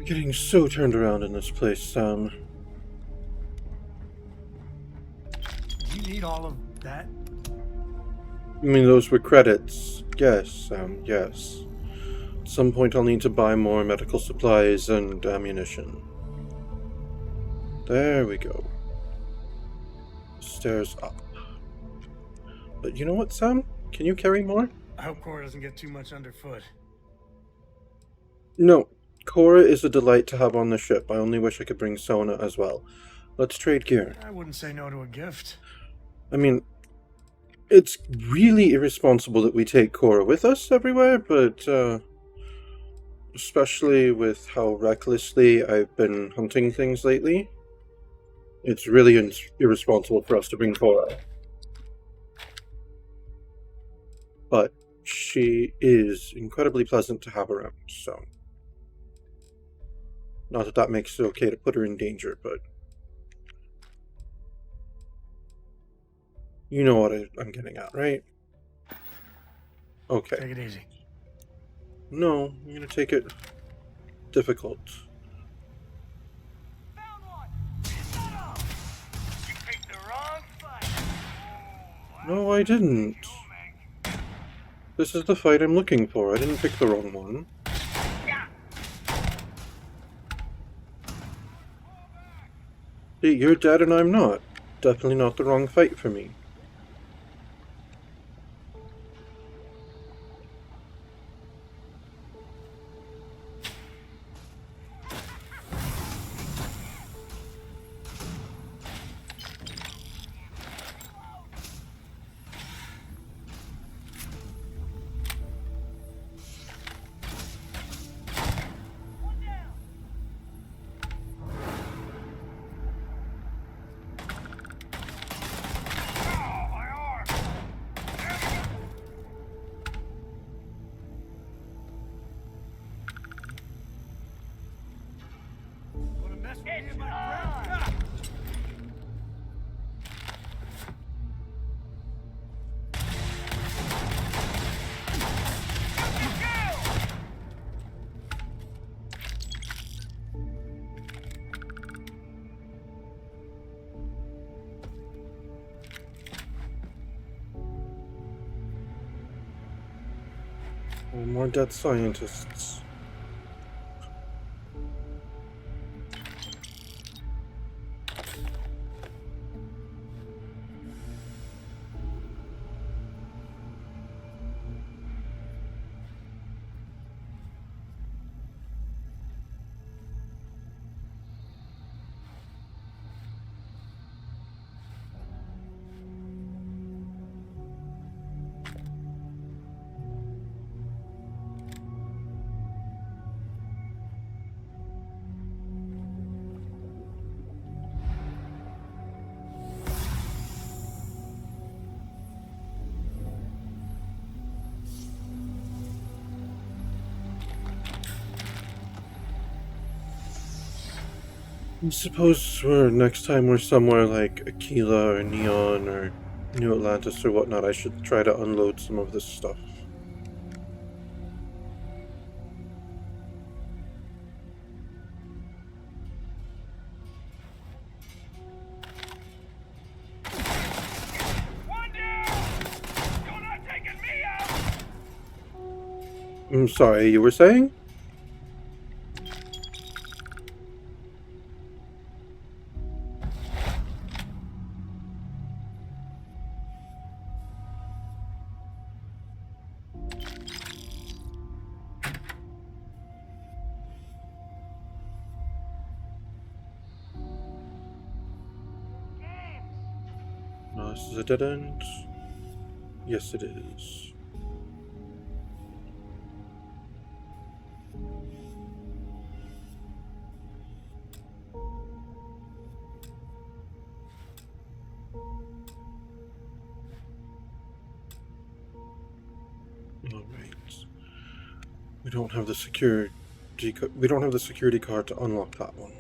We're getting so turned around in this place, Sam. You need all of that? I mean, those were credits. Yes, Sam, yes. At some point I'll need to buy more medical supplies and ammunition. There we go. Stairs up. But you know what, Sam? Can you carry more? I hope Cora doesn't get too much underfoot. No. Cora is a delight to have on the ship. I only wish I could bring Sona as well. Let's trade gear. I wouldn't say no to a gift. I mean, it's really irresponsible that we take Cora with us everywhere, but, especially with how recklessly I've been hunting things lately, it's really irresponsible for us to bring Cora. But she is incredibly pleasant to have around, so... Not that that makes it okay to put her in danger, but... You know what I'm getting at, right? Okay. Take it easy. No, I'm gonna take it difficult. You picked the wrong fight. No, I didn't. This is the fight I'm looking for. I didn't pick the wrong one. Hey, you're dead and I'm not. Definitely not the wrong fight for me. Oh, more dead scientists. I suppose next time we're somewhere like Aquila or Neon or New Atlantis or whatnot, I should try to unload some of this stuff. One down! You're not taking me out! I'm sorry, you were saying? No, this is a dead end. Yes, it is. All right. We don't have the security. We don't have the security card to unlock that one.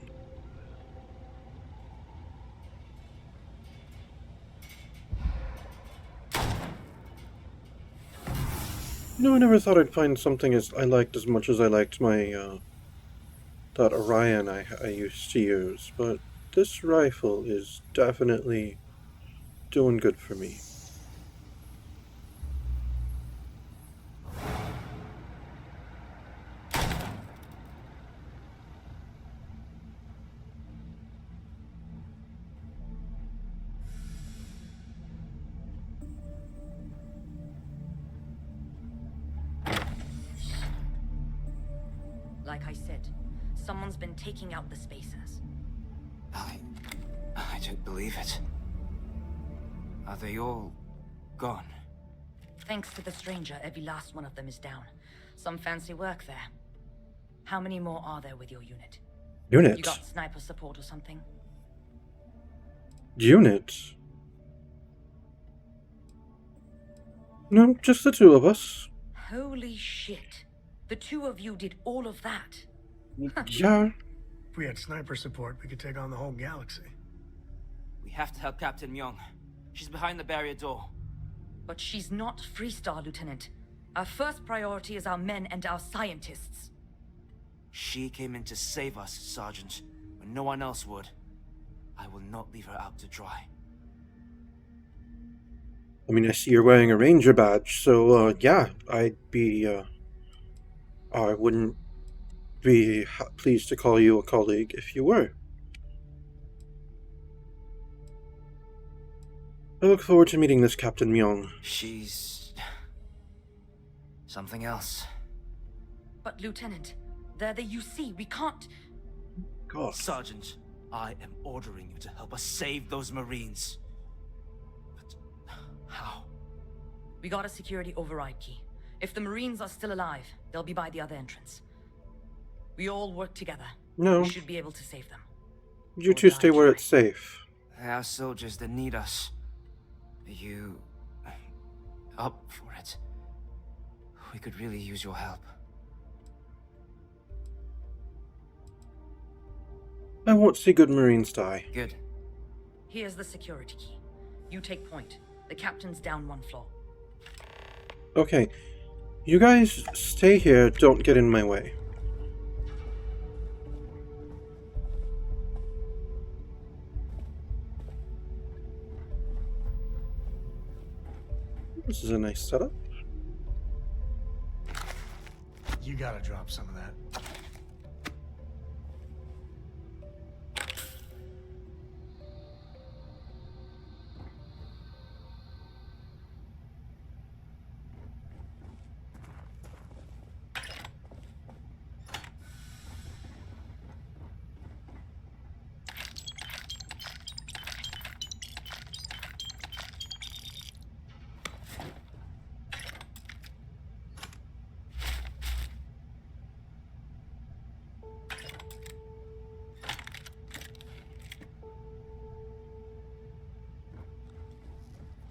You know, I never thought I'd find something I liked as much as I liked my that Orion I used to use, but this rifle is definitely doing good for me. Like I said, someone's been taking out the spacers. I don't believe it. Are they all gone? Thanks to the stranger, every last one of them is down. Some fancy work there. How many more are there with your unit? Unit? You got sniper support or something? Unit? No, just the two of us. Holy shit. The two of you did all of that. Yeah. If we had sniper support, we could take on the whole galaxy. We have to help Captain Myung. She's behind the barrier door. But she's not Freestar, Lieutenant. Our first priority is our men and our scientists. She came in to save us, Sergeant, when no one else would. I will not leave her out to dry. I mean, I see you're wearing a ranger badge, so, yeah, I wouldn't be pleased to call you a colleague if you were. I look forward to meeting this Captain Myung. She's... something else. But, Lieutenant, they're the UC. We can't... God. Sergeant, I am ordering you to help us save those Marines. But how? We got a security override key. If the Marines are still alive, they'll be by the other entrance. We all work together. No. We should be able to save them. You Or two die stay where trying. it's safe. There are soldiers that need us. Are you... up for it? We could really use your help. I won't see good Marines die. Good. Here's the security key. You take point. The captain's down one floor. Okay. You guys stay here, don't get in my way. This is a nice setup. You gotta drop some of that.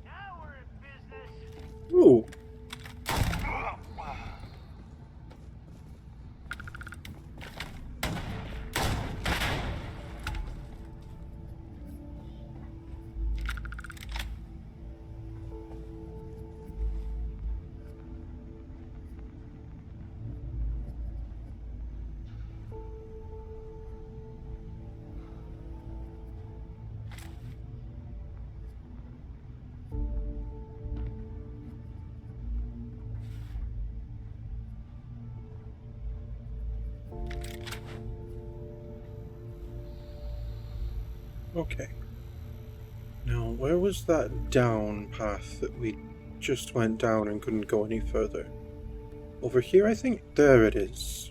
Now we're in business. Ooh. Okay. Now, where was that down path that we just went down and couldn't go any further? Over here, I think? There it is.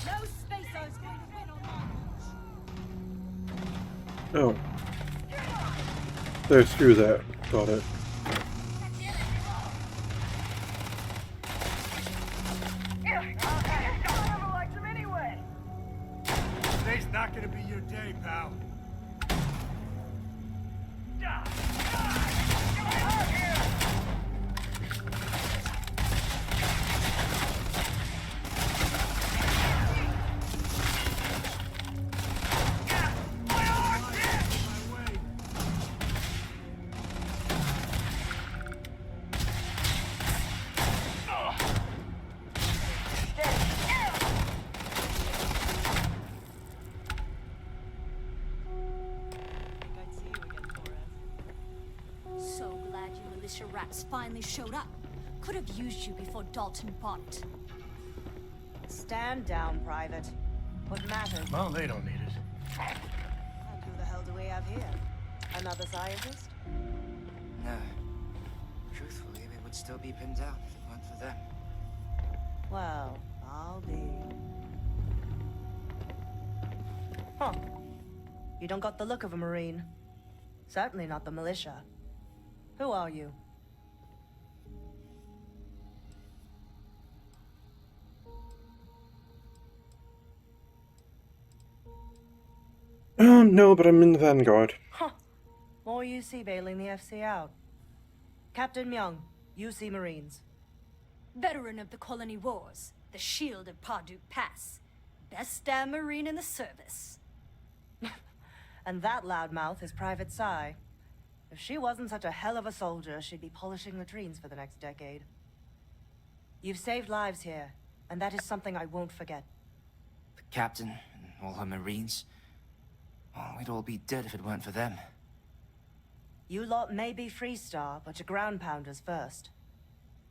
No spacer's going to win on launch. Oh. They're through there. Got it. Never liked him anyway. Today's not gonna be your day, pal. militia rats finally showed up. Could have used you before Dalton bought it. Stand down, Private. What matters? Well, they don't need it. And who the hell do we have here? Another scientist? No. Truthfully, we would still be pinned down if it weren't for them. Well, I'll be... Huh. You don't got the look of a Marine. Certainly not the militia. Who are you? No, but I'm in the Vanguard. Huh. More UC bailing the FC out. Captain Myung, UC Marines. Veteran of the Colony Wars, the shield of Parduk Pass. Best damn Marine in the service. And that loudmouth is Private Psy. If she wasn't such a hell of a soldier, she'd be polishing latrines for the next decade. You've saved lives here, and that is something I won't forget. The captain and all her Marines. Well, we'd all be dead if it weren't for them. You lot may be Freestar, but you're ground pounders first.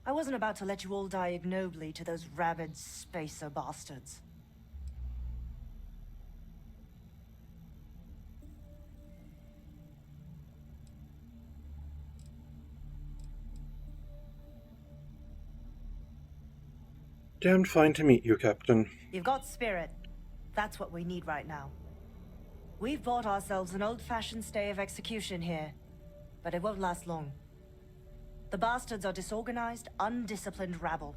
I wasn't about to let you all die ignobly to those rabid spacer bastards. Damned fine to meet you, Captain. You've got spirit. That's what we need right now. We've bought ourselves an old-fashioned stay of execution here, but it won't last long. The bastards are disorganized, undisciplined rabble.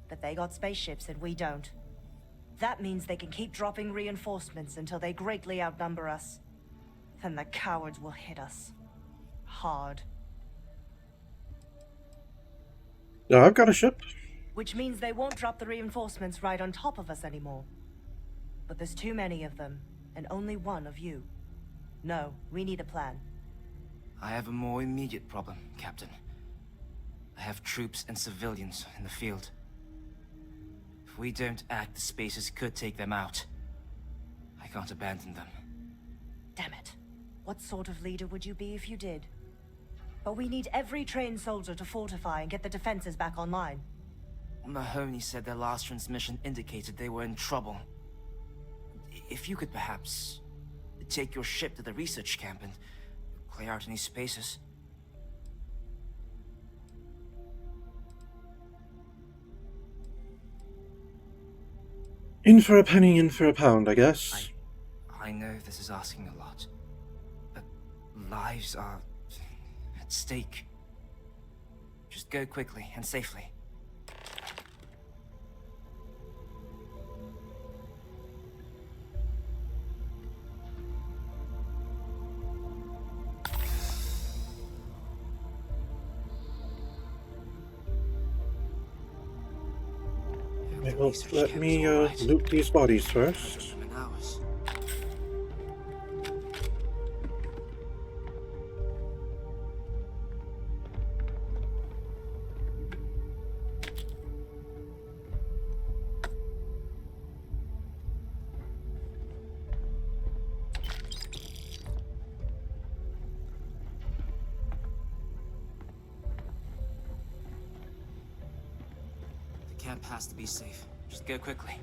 But they got spaceships and we don't. That means they can keep dropping reinforcements until they greatly outnumber us. Then the cowards will hit us. Hard. I've got a ship. Which means they won't drop the reinforcements right on top of us anymore. But there's too many of them, and only one of you. No, we need a plan. I have a more immediate problem, Captain. I have troops and civilians in the field. If we don't act, the Spacers could take them out. I can't abandon them. Damn it. What sort of leader would you be if you did? But we need every trained soldier to fortify and get the defenses back online. Mahoney said their last transmission indicated they were in trouble. If you could perhaps take your ship to the research camp and clear out any spaces. In for a penny, in for a pound, I guess. I know this is asking a lot, but lives are at stake. Just go quickly and safely. Well, let me loot these bodies first. The camp has to be safe. Just go quickly.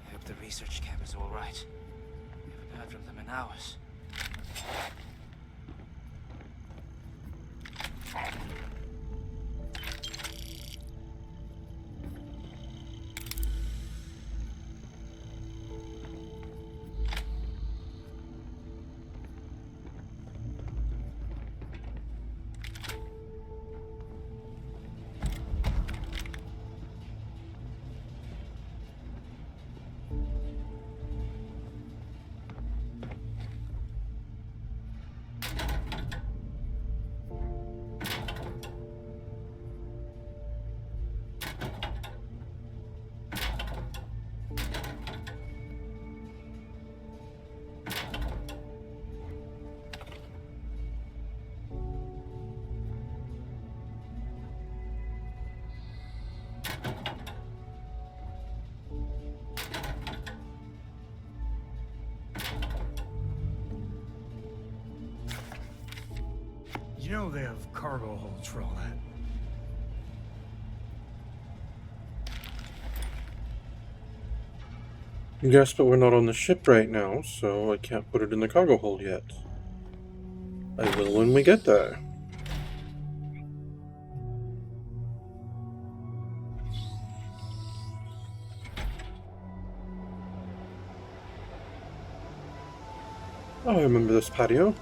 I hope the research camp is all right. We haven't heard from them in hours. You know they have cargo holds for all that. Yes, but we're not on the ship right now, so I can't put it in the cargo hold yet. I will when we get there. Oh, I remember this patio.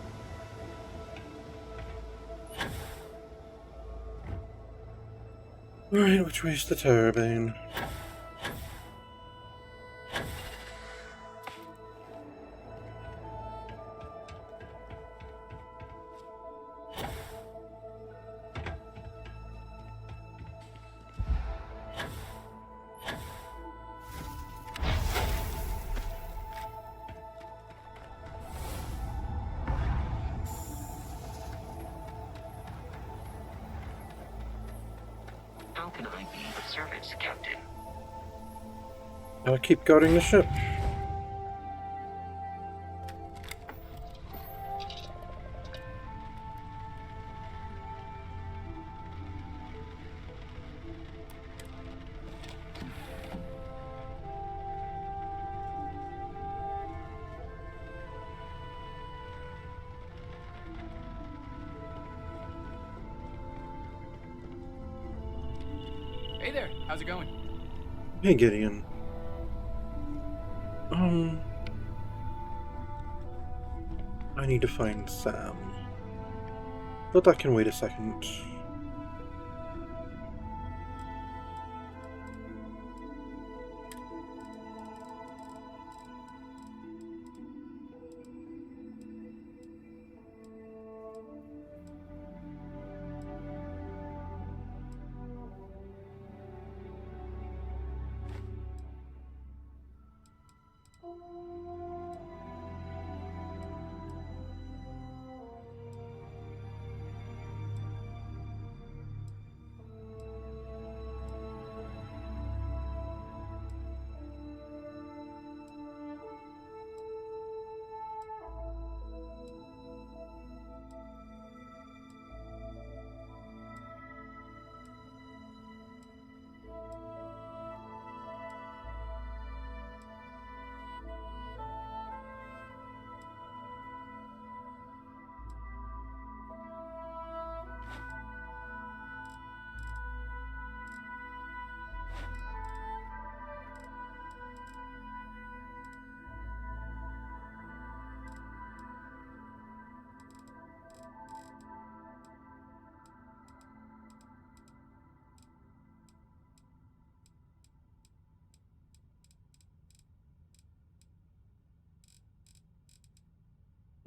Alright, which way's the turbine? How can I be of service, Captain? I'll keep guarding the ship. Hey there, how's it going? Hey, Gideon. I need to find Sam. But that can wait a second.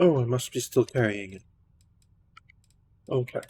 Oh, I must be still carrying it. Okay.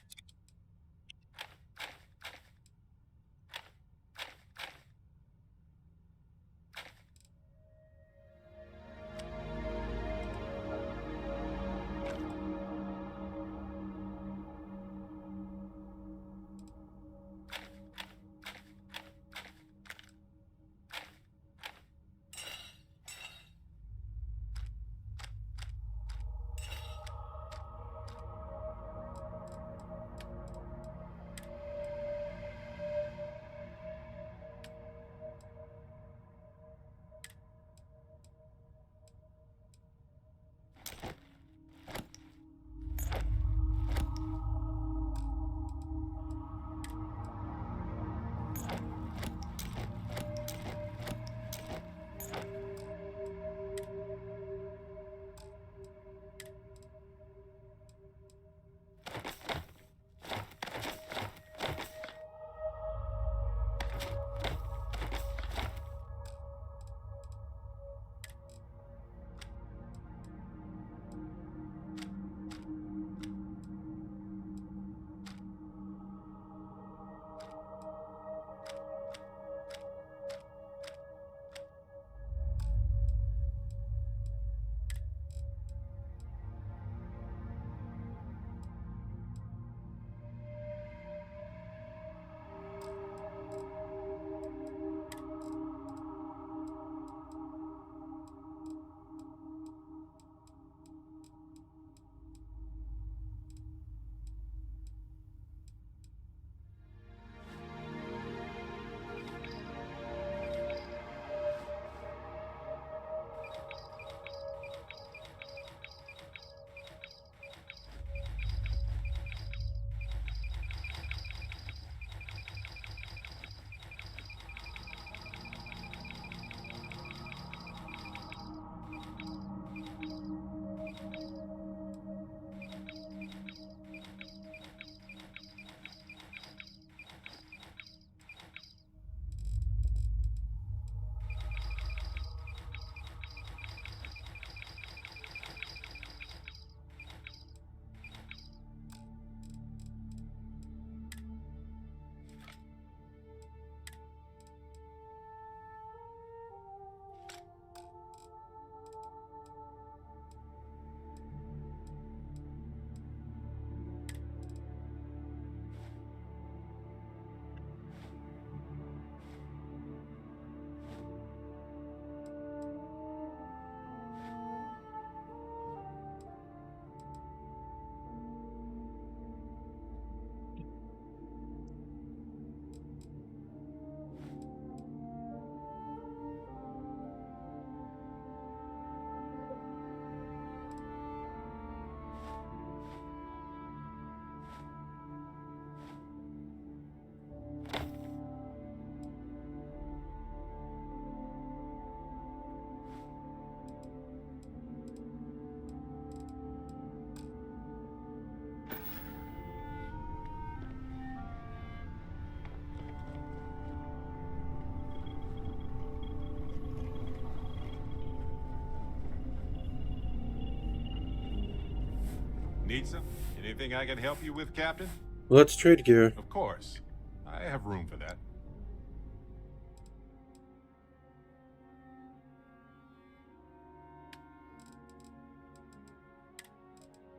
Need some? Anything I can help you with, Captain? Let's trade gear. Of course. I have room for that.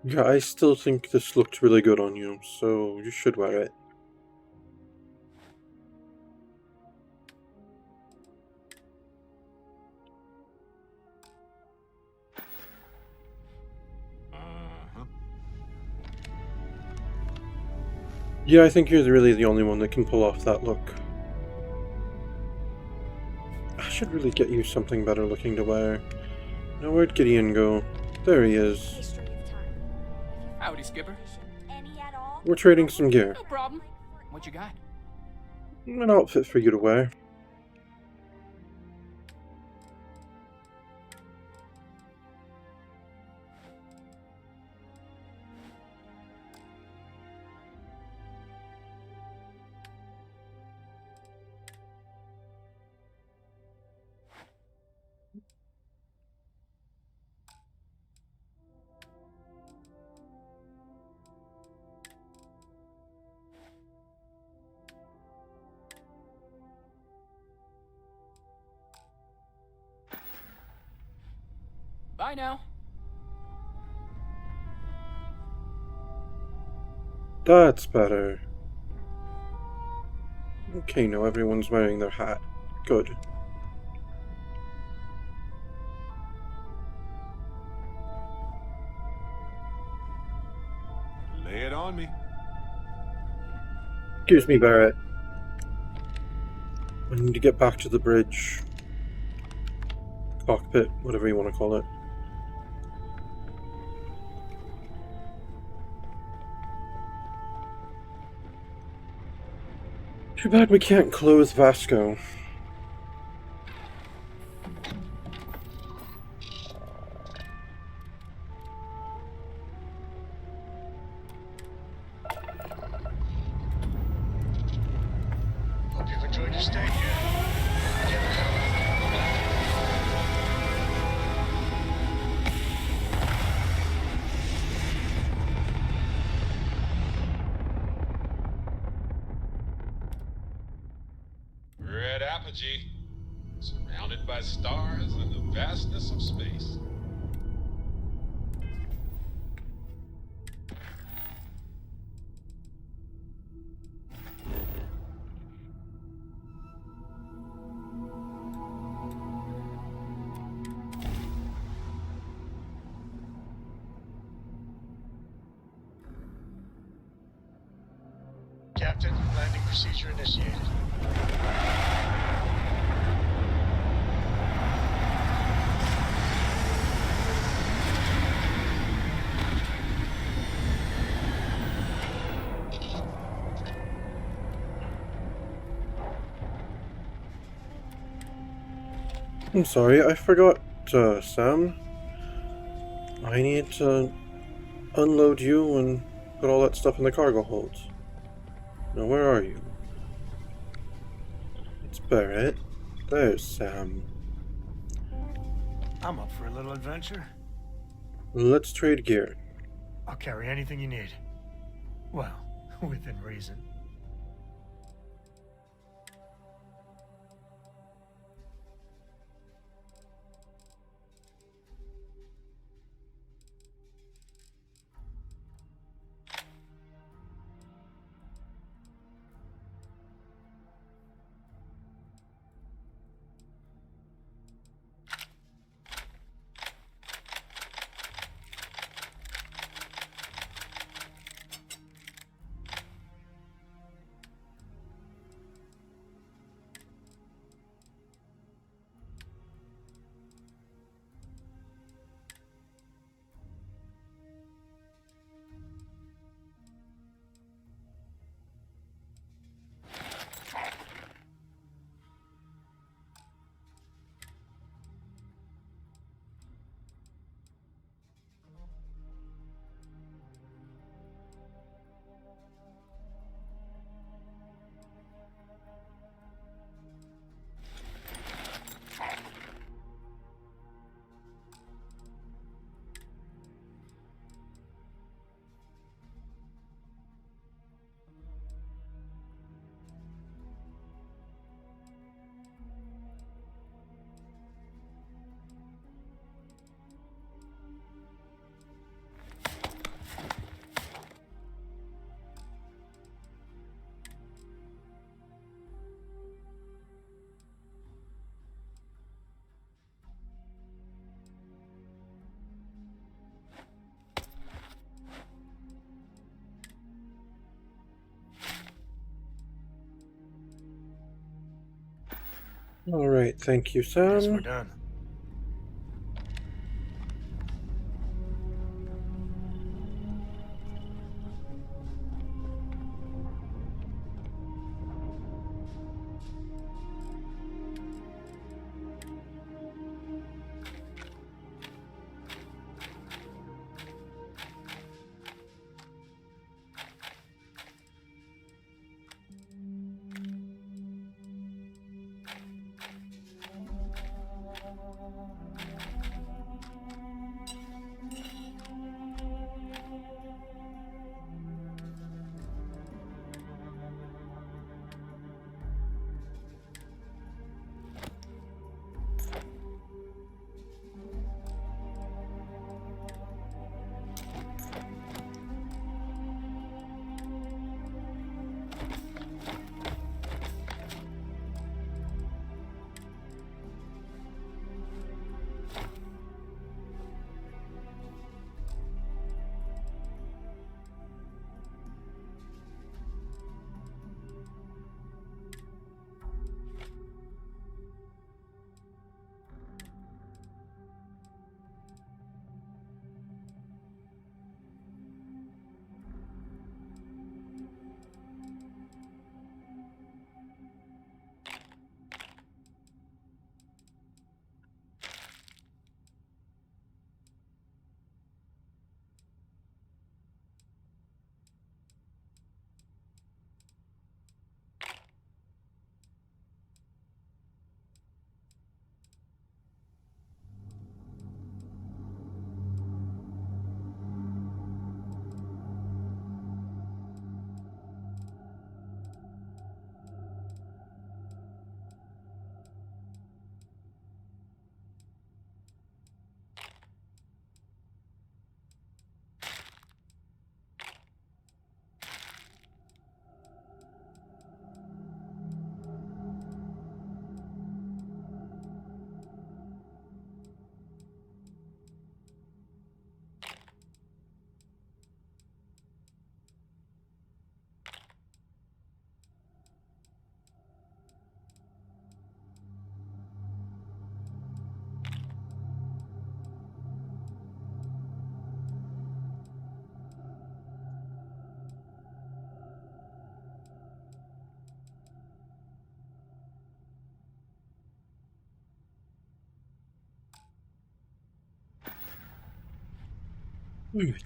Yeah, I still think this looked really good on you, so you should wear it. Uh-huh. Yeah, I think you're really the only one that can pull off that look. I should really get you something better looking to wear. Now, where'd Gideon go? There he is. History of time. Howdy, Skipper. Any at all? We're trading some gear. No problem. What you got? An outfit for you to wear. Bye now. That's better. Okay, now everyone's wearing their hat. Good. Lay it on me. Excuse me, Barrett. I need to get back to the bridge. Cockpit, whatever you want to call it. Too bad we can't close Vasco. Hope you've enjoyed your stay here. We're at apogee, surrounded by stars and the vastness of space. Captain, landing procedure initiated. I'm sorry, I forgot, Sam. I need to unload you and put all that stuff in the cargo holds. Now, where are you? It's Barrett. There's Sam. I'm up for a little adventure. Let's trade gear. I'll carry anything you need. Well, within reason. Alright, thank you, Guess we're Sam. done.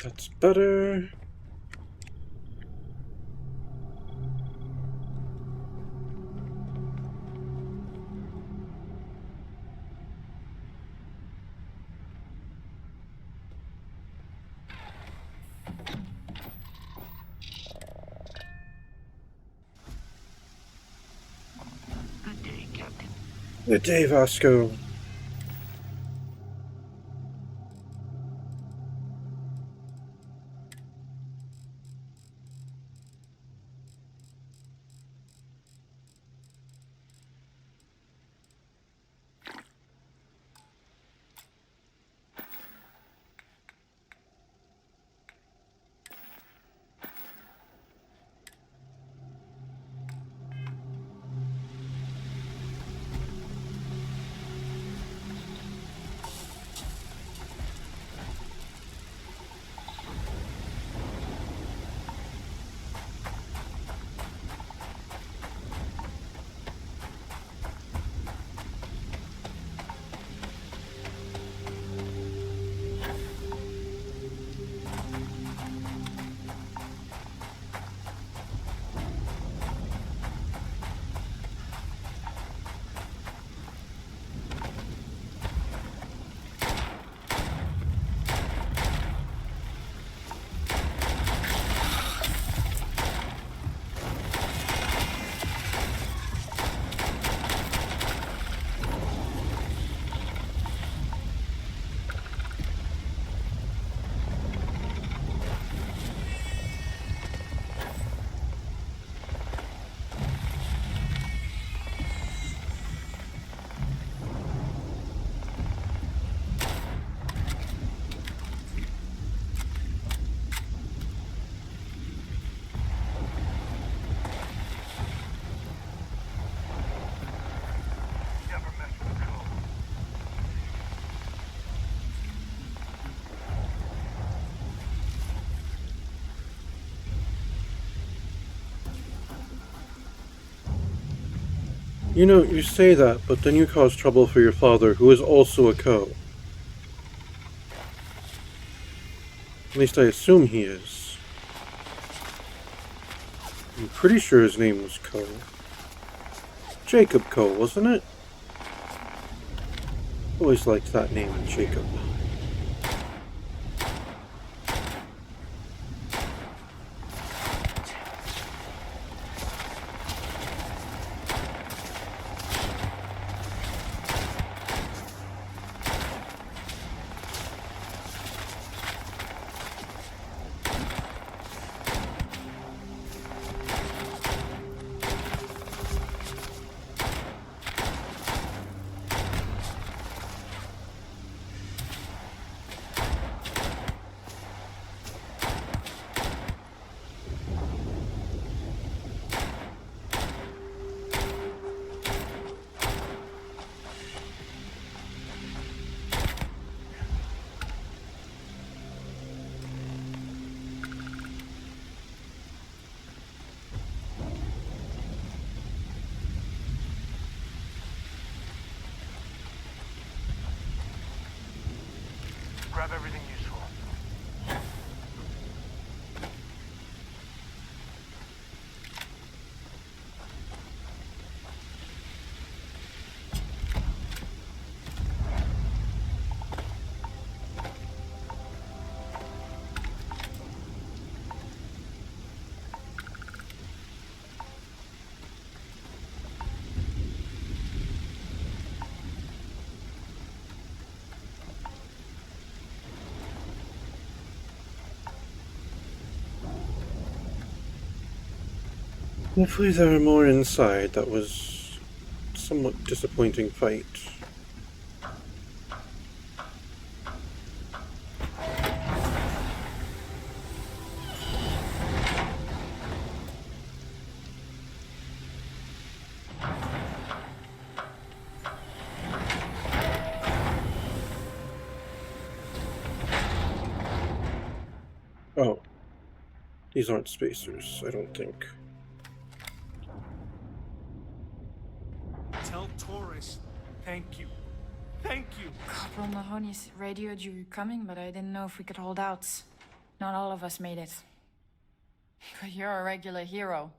That's better. Good day, Captain. Good day, Vasco. You know, you say that, but then you cause trouble for your father, who is also a Co. At least I assume he is. I'm pretty sure his name was Co. Jacob Co, wasn't it? Always liked that name, Jacob. Grab everything useful. Hopefully there are more inside. That was a somewhat disappointing fight. Oh. These aren't spacers, I don't think. Tell Torres, thank you. Thank you. Corporal Mahoney's radioed you were coming, but I didn't know if we could hold out. Not all of us made it. But you're a regular hero.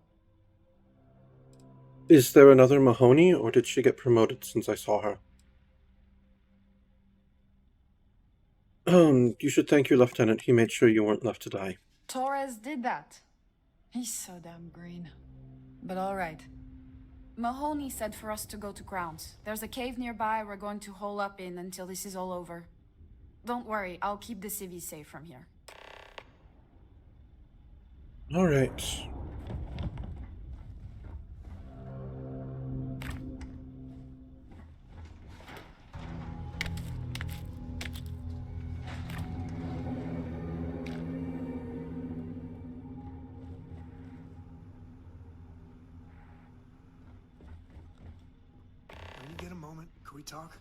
Is there another Mahoney, or did she get promoted since I saw her? You should thank your lieutenant. He made sure you weren't left to die. Torres did that. He's so damn green. But alright. Mahoney said for us to go to grounds. There's a cave nearby we're going to hole up in until this is all over. Don't worry, I'll keep the civvies safe from here. Alright. When you get a moment, can we talk?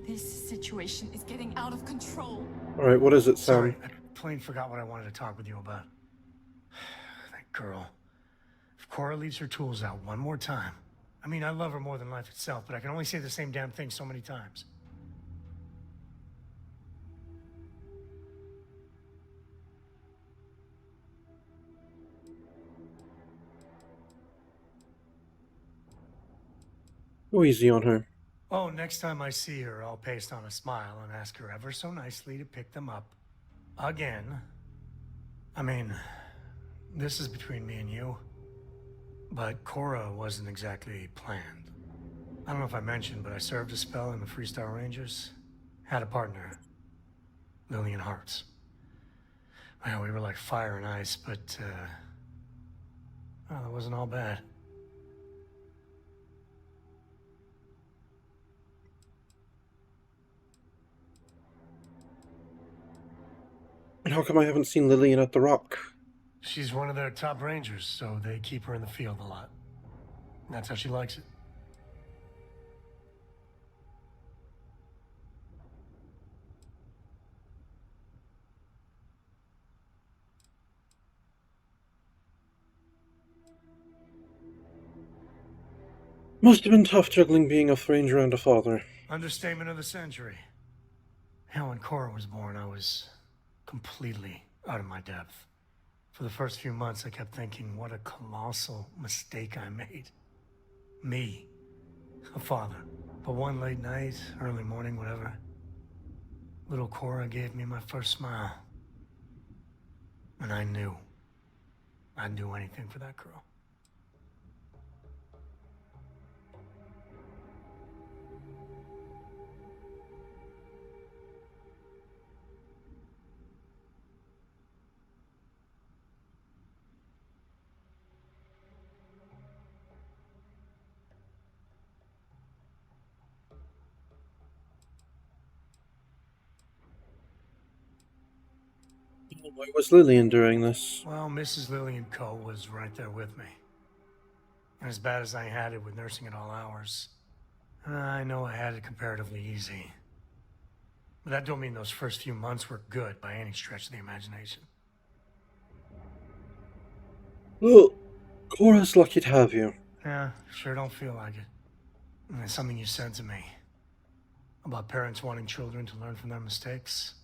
This situation is getting out of control. Alright, what is it, Sam? Sorry, I plain forgot what I wanted to talk with you about. That girl. If Cora leaves her tools out one more time. I mean, I love her more than life itself, but I can only say the same damn thing so many times. Go easy on her. Oh, next time I see her, I'll paste on a smile and ask her ever so nicely to pick them up. Again. I mean, this is between me and you. But Cora wasn't exactly planned. I don't know if I mentioned, but I served a spell in the Freestar Rangers. Had a partner. Lillian Hartz. Well, we were like fire and ice, but, well, it wasn't all bad. And how come I haven't seen Lillian at the Rock? She's one of their top rangers, so they keep her in the field a lot. And that's how she likes it. Must have been tough juggling being a stranger and a father. Understatement of the century. Hell, when Cora was born, I was completely out of my depth. For the first few months, I kept thinking, what a colossal mistake I made. Me, a father. But one late night, early morning, whatever, little Cora gave me my first smile. And I knew I'd do anything for that girl. Why was Lillian during this? Well, Mrs. Lillian Coe was right there with me. And as bad as I had it with nursing at all hours, I know I had it comparatively easy. But that don't mean those first few months were good by any stretch of the imagination. Well, Cora's lucky to have you. Yeah, sure don't feel like it. And it's something you said to me about parents wanting children to learn from their mistakes.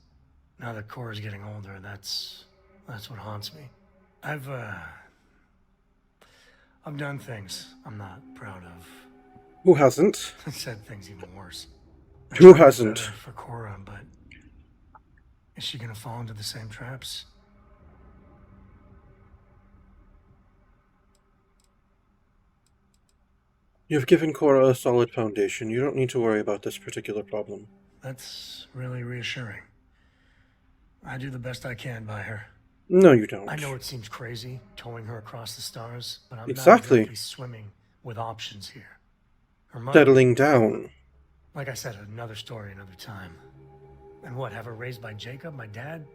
Now that Cora's getting older, that's what haunts me. I've done things I'm not proud of. Who hasn't? I said things even worse. Who hasn't? For Cora, but is she gonna fall into the same traps? You've given Cora a solid foundation. You don't need to worry about this particular problem. That's really reassuring. I do the best I can by her. No, you don't. I know it seems crazy, towing her across the stars, but I'm Exactly. not exactly swimming with options here. Her mother, Settling down. like I said, another story, another time. And what, have her raised by Jacob, my dad?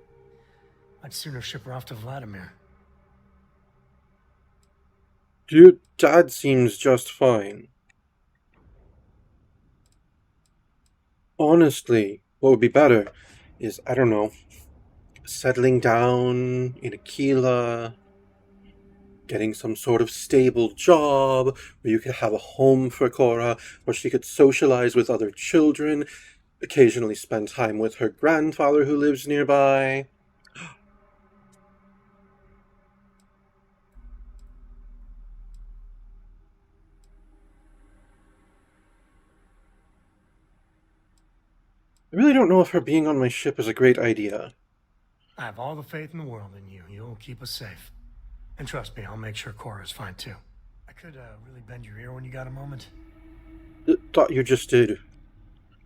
I'd sooner ship her off to Vladimir. Your dad seems just fine. Honestly, what would be better is, I don't know, settling down in Aquila, getting some sort of stable job where you could have a home for Cora, where she could socialize with other children, occasionally spend time with her grandfather who lives nearby. I really don't know if her being on my ship is a great idea. I have all the faith in the world in you. You'll keep us safe. And trust me, I'll make sure Cora's fine too. I could really bend your ear when you got a moment. Thought you just did.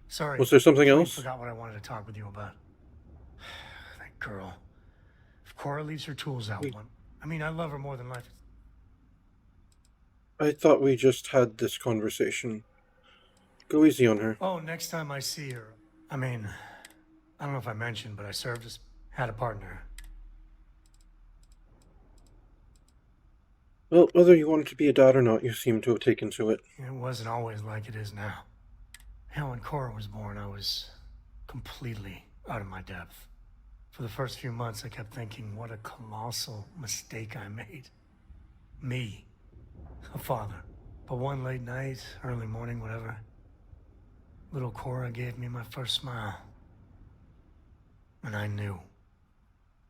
Sorry. Was there something I else? forgot what I wanted to talk with you about. That girl. If Cora leaves her tools out, I love her more than life. I thought we just had this conversation. Go easy on her. Oh, next time I see her. I don't know if I mentioned, but I had a partner. Well, whether you wanted to be a dad or not, you seem to have taken to it. It wasn't always like it is now. Hell, when Cora was born, I was completely out of my depth. For the first few months, I kept thinking, what a colossal mistake I made. Me, a father. But one late night, early morning, whatever, little Cora gave me my first smile. And I knew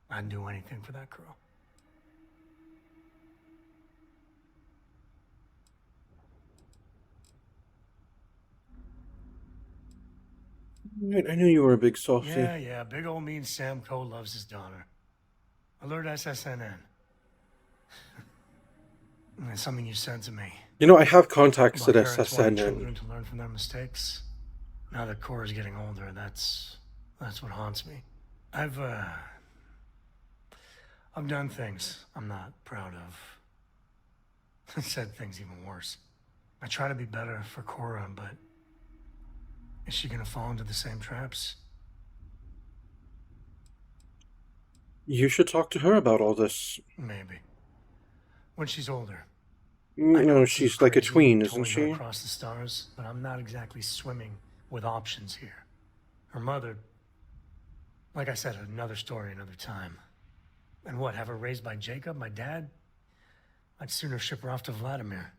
I'd do anything for that girl. Right, I knew you were a big softy. Yeah, big old mean Sam Coe loves his daughter. Alert SSNN. And it's something you said to me. You know, I have contacts at Parents wanting SSNN. children to learn from their mistakes. Now that Cora's getting older, that's what haunts me. I've done things I'm not proud of. I said things even worse. I try to be better for Cora, but is she gonna fall into the same traps? You should talk to her about all this. Maybe. When she's older. No, she's like a tween, isn't Towing her she? across the stars, but I'm not exactly swimming with options here. Her mother, like I said, another story, another time. And what, have her raised by Jacob, my dad? I'd sooner ship her off to Vladimir.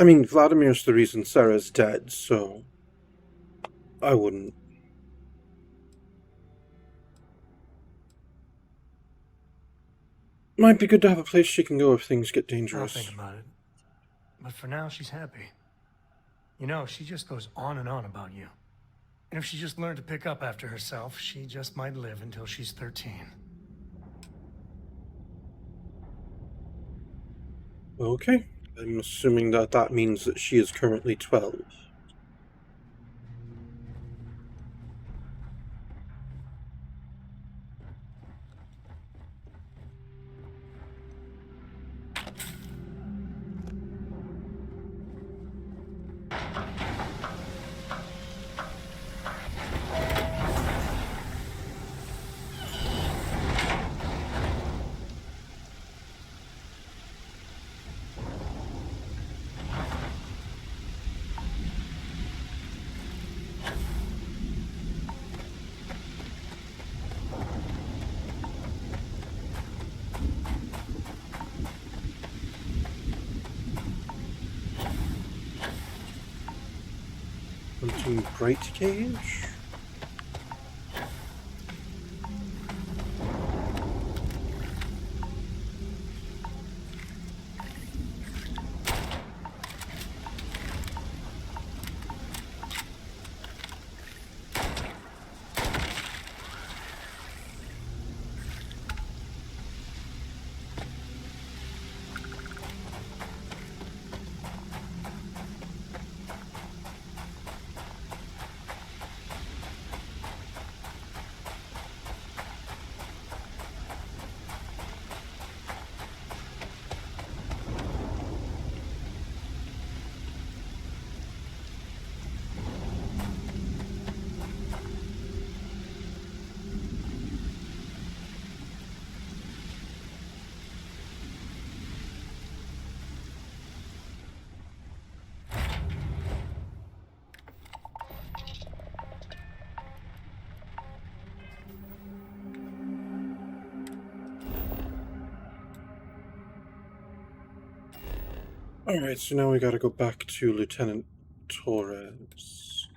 I mean, Vladimir's the reason Sarah's dead, so I wouldn't. Might be good to have a place she can go if things get dangerous. I'll think about it. But for now, she's happy. You know, she just goes on and on about you. And if she just learned to pick up after herself, she just might live until she's 13. Okay. I'm assuming that that means that she is currently 12. Hunting Bright Cage? Alright, so now we gotta go back to Lieutenant Torres.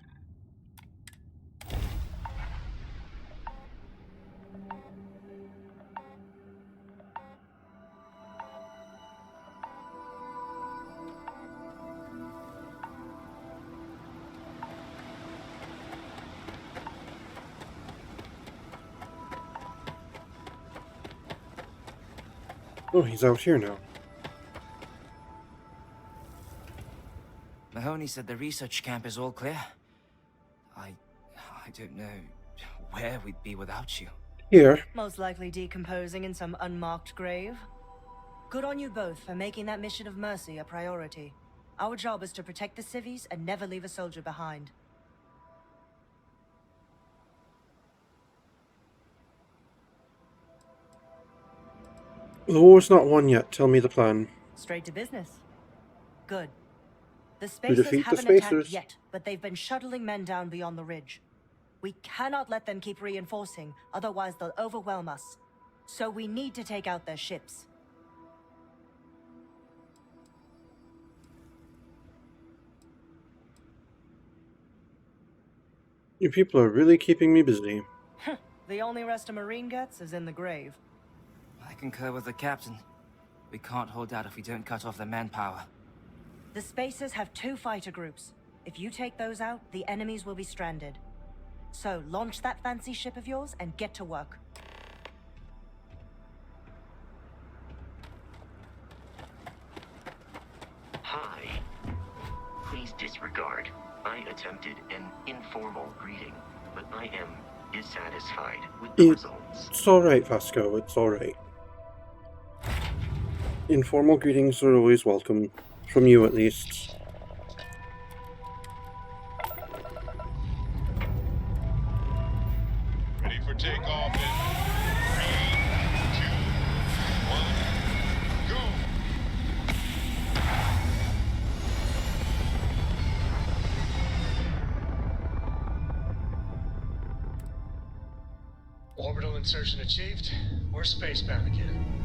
Oh, he's out here now. Mahoney said the research camp is all clear. I don't know where we'd be without you. Here. Most likely decomposing in some unmarked grave. Good on you both for making that mission of mercy a priority. Our job is to protect the civvies and never leave a soldier behind. The war's not won yet. Tell me the plan. Straight to business. Good. The defeat Spacers the haven't Spacers. attacked yet, but they've been shuttling men down beyond the ridge. We cannot let them keep reinforcing, otherwise they'll overwhelm us. So we need to take out their ships. You people are really keeping me busy. The only rest a Marine gets is in the grave. I concur with the captain. We can't hold out if we don't cut off their manpower. The Spacers have 2 fighter groups. If you take those out, the enemies will be stranded. So launch that fancy ship of yours and get to work. Hi. Please disregard. I attempted an informal greeting, but I am dissatisfied with the results. It's alright, Vasco. It's alright. Informal greetings are always welcome. From you, at least. Ready for takeoff in 3, 2, 1, go! Orbital insertion achieved. We're spacebound again.